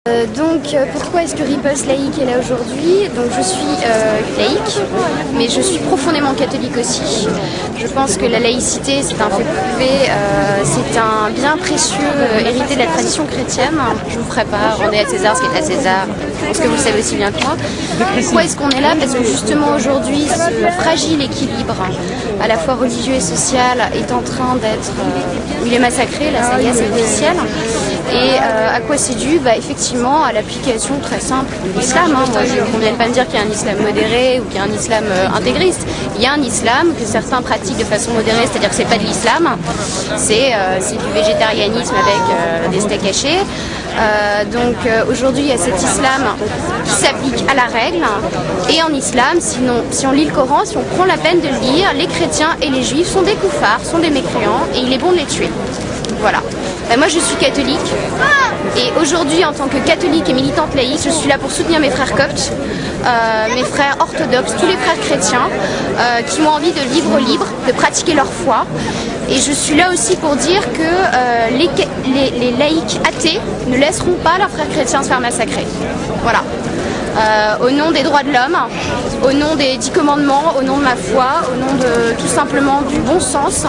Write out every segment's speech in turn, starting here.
Pourquoi est-ce que Riposte laïque est là aujourd'hui? Donc je suis laïque, mais je suis profondément catholique aussi. Je pense que la laïcité, c'est un fait prouvé, c'est un bien précieux hérité de la tradition chrétienne. Je vous ferai pas, rendez à César ce qui est à César, je pense que vous le savez aussi bien que moi. Pourquoi est-ce qu'on est là? Parce que justement aujourd'hui, ce fragile équilibre, à la fois religieux et social, est en train d'être... il est massacré, là ça y est, c'est officiel. Et à quoi c'est dû? Effectivement, à l'application très simple de l'islam. Moi, on ne vient pas me dire qu'il y a un islam modéré ou qu'il y a un islam intégriste. Il y a un islam que certains pratiquent de façon modérée, c'est-à-dire que c'est pas de l'islam, c'est du végétarianisme avec des steaks hachés. Aujourd'hui, il y a cet islam qui s'applique à la règle. Et en islam, si on lit le Coran, si on prend la peine de le lire, les chrétiens et les juifs sont des koufars, sont des mécréants, et il est bon de les tuer. Voilà. Moi je suis catholique et aujourd'hui en tant que catholique et militante laïque, je suis là pour soutenir mes frères coptes, mes frères orthodoxes, tous les frères chrétiens qui ont envie de vivre libre, de pratiquer leur foi. Et je suis là aussi pour dire que les laïcs athées ne laisseront pas leurs frères chrétiens se faire massacrer. Voilà. Au nom des droits de l'homme, au nom des 10 commandements, au nom de ma foi, au nom de tout simplement du bon sens,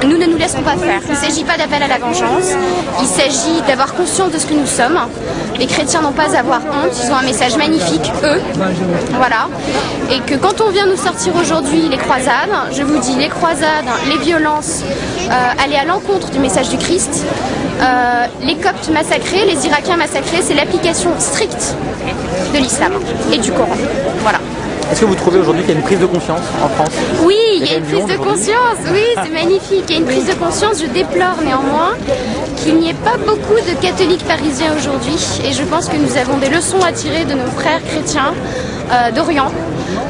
nous ne nous laissons pas faire. Il ne s'agit pas d'appel à la vengeance, il s'agit d'avoir conscience de ce que nous sommes. Les chrétiens n'ont pas à avoir honte, ils ont un message magnifique, eux, voilà. Et que quand on vient nous sortir aujourd'hui les croisades, je vous dis, les croisades, les violences, aller à l'encontre du message du Christ, les Coptes massacrés, les Irakiens massacrés, c'est l'application stricte de l'islam et du Coran. Voilà. Est-ce que vous trouvez aujourd'hui qu'il y a une prise de conscience en France? Oui, il y a une prise de conscience, oui, c'est magnifique, il y a une prise de conscience. Je déplore néanmoins qu'il n'y ait pas beaucoup de catholiques parisiens aujourd'hui et je pense que nous avons des leçons à tirer de nos frères chrétiens d'Orient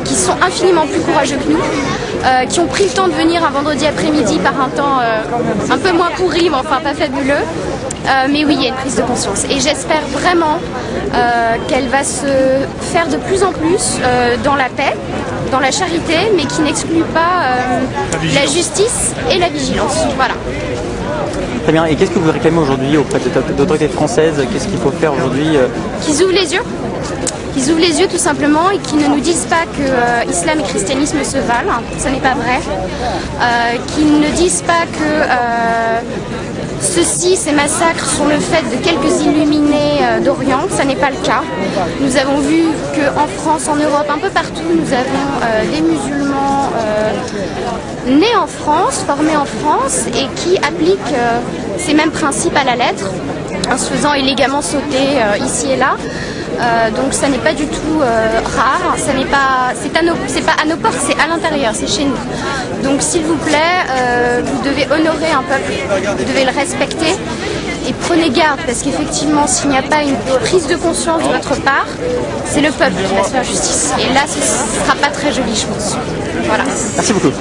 qui sont infiniment plus courageux que nous, qui ont pris le temps de venir un vendredi après-midi par un temps un peu moins pourri, mais enfin pas fabuleux. Mais oui, il y a une prise de conscience et j'espère vraiment qu'elle va se faire de plus en plus dans la paix, dans la charité, mais qui n'exclut pas la justice et la vigilance. Voilà. Très bien. Et qu'est-ce que vous réclamez aujourd'hui auprès d'autorités françaises? Qu'est-ce qu'il faut faire aujourd'hui? Qu'ils ouvrent les yeux. Qu'ils ouvrent les yeux tout simplement et qu'ils ne nous disent pas que islam et christianisme se valent, ça n'est pas vrai. Qu'ils ne disent pas que ces massacres sont le fait de quelques illuminés d'Orient, ça n'est pas le cas. Nous avons vu qu'en France, en Europe, un peu partout, nous avons des musulmans nés en France, formés en France et qui appliquent ces mêmes principes à la lettre en se faisant élégamment sauter ici et là. Donc ça n'est pas du tout rare, c'est pas à nos portes, c'est à l'intérieur, c'est chez nous. Donc s'il vous plaît, vous devez honorer un peuple, vous devez le respecter et prenez garde parce qu'effectivement s'il n'y a pas une prise de conscience de votre part, c'est le peuple qui va se faire justice. Et là ce ne sera pas très joli je pense. Voilà. Merci beaucoup.